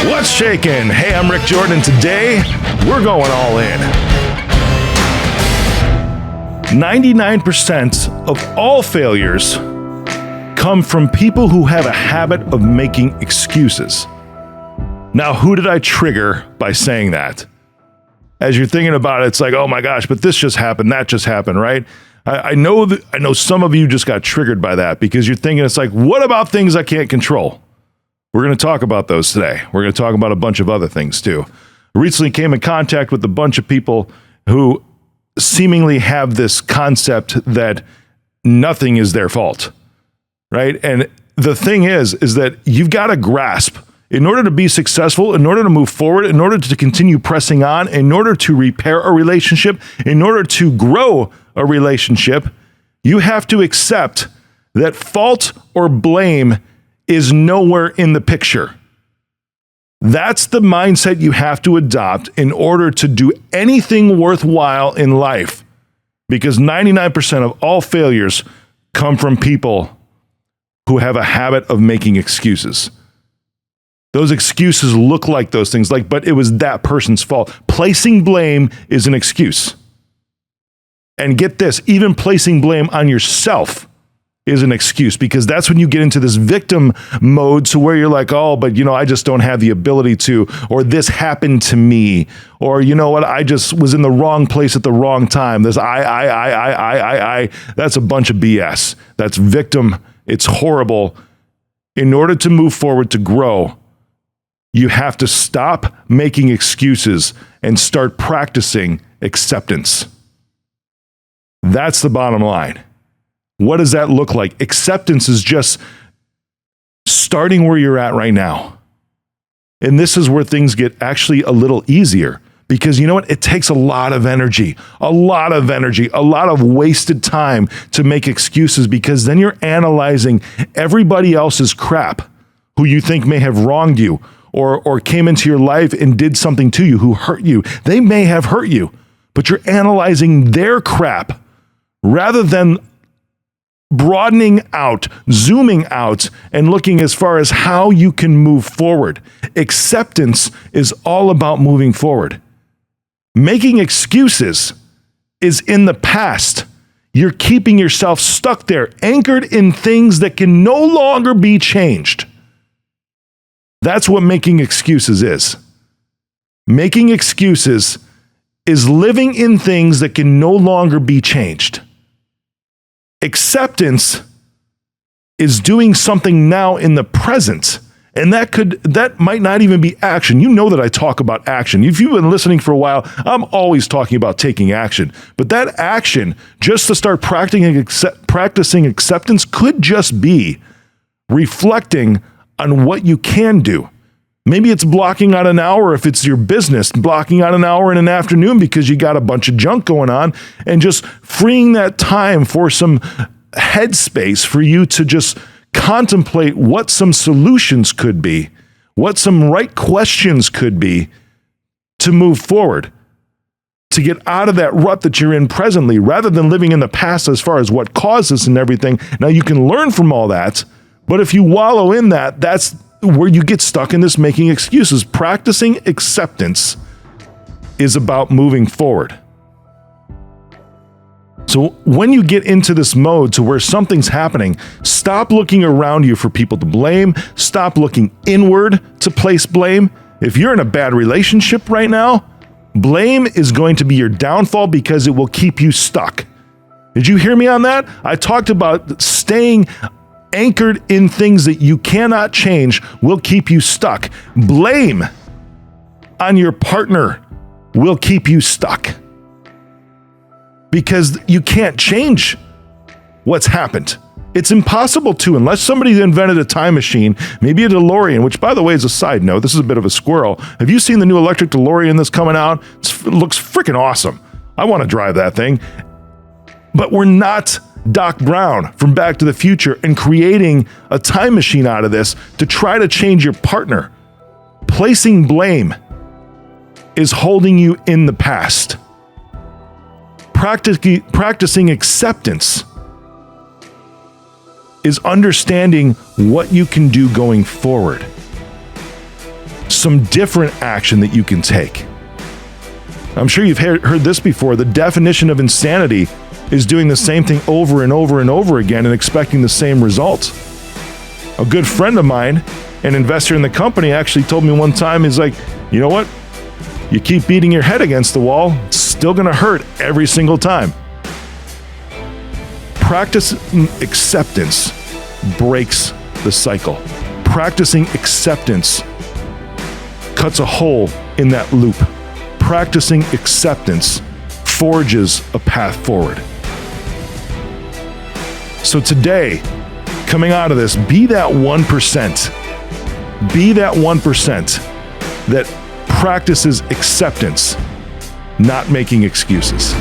What's shaking? Hey, I'm Rick Jordan, and today we're going all in. 99% of all failures come from people who have a habit of making excuses. Now, who did I trigger by saying that? As you're thinking about it, it's like, oh my gosh, but this just happened, that just happened, right? I know some of you just got triggered by that because you're thinking, it's like, what about things I can't control? We're going to talk about those today. We're going to talk about a bunch of other things too. I recently came in contact with a bunch of people who seemingly have this concept that nothing is their fault, right? And the thing is that you've got to grasp, in order to be successful, in order to move forward, in order to continue pressing on, in order to repair a relationship, in order to grow a relationship, you have to accept that fault or blame is nowhere in the picture. That's the mindset you have to adopt in order to do anything worthwhile in life. Because 99% of all failures come from people who have a habit of making excuses. Those excuses look like those things, but it was that person's fault. Placing blame is an excuse. And get this, even placing blame on yourself is an excuse, because that's when you get into this victim mode, to where you're like, oh, but I just don't have the ability to, or this happened to me, or you know what, I just was in the wrong place at the wrong time. This I, that's a bunch of BS. That's victim. It's horrible. In order to move forward, to grow, you have to stop making excuses and start practicing acceptance. That's the bottom line. What does that look like? Acceptance is just starting where you're at right now. And this is where things get actually a little easier, because you know what? It takes a lot of energy, a lot of wasted time to make excuses, because then you're analyzing everybody else's crap who you think may have wronged you or came into your life and did something to you, who hurt you. They may have hurt you, but you're analyzing their crap rather than broadening out, zooming out, and looking as far as how you can move forward. Acceptance is all about moving forward. Making excuses is in the past. You're keeping yourself stuck there, anchored in things that can no longer be changed. That's what making excuses is. Making excuses is living in things that can no longer be changed. Acceptance is doing something now in the present. And that might not even be action. You know that I talk about action. If you've been listening for a while, I'm always talking about taking action. But that action, just to start practicing acceptance, could just be reflecting on what you can do. Maybe it's blocking out an hour if it's your business, blocking out an hour in an afternoon because you got a bunch of junk going on, and just freeing that time for some headspace for you to just contemplate what some solutions could be, what some right questions could be to move forward, to get out of that rut that you're in presently, rather than living in the past as far as what causes and everything. Now, you can learn from all that, but if you wallow in that, that's where you get stuck in this making excuses. Practicing acceptance is about moving forward. So when you get into this mode to where something's happening, stop looking around you for people to blame. Stop looking inward to place blame. If you're in a bad relationship right now, blame is going to be your downfall, because it will keep you stuck. Did you hear me on that? I talked about staying anchored in things that you cannot change will keep you stuck. Blame on your partner will keep you stuck, because you can't change what's happened. It's impossible to, unless somebody invented a time machine, maybe a DeLorean, which, by the way, is a side note. This is a bit of a squirrel. Have you seen the new electric DeLorean that's coming out? It looks freaking awesome. I want to drive that thing. But we're not Doc Brown from Back to the Future and creating a time machine out of this to try to change your partner. Placing blame is holding you in the past. Practicing acceptance is understanding what you can do going forward. some different action that you can take. I'm sure you've heard this before. The definition of insanity is doing the same thing over and over and over again and expecting the same results. A good friend of mine, an investor in the company, actually told me one time, he's like, you know what? You keep beating your head against the wall, it's still going to hurt every single time. Practicing acceptance breaks the cycle. Practicing acceptance cuts a hole in that loop. Practicing acceptance forges a path forward. So today, coming out of this, be that 1%. Be that 1% that practices acceptance, not making excuses.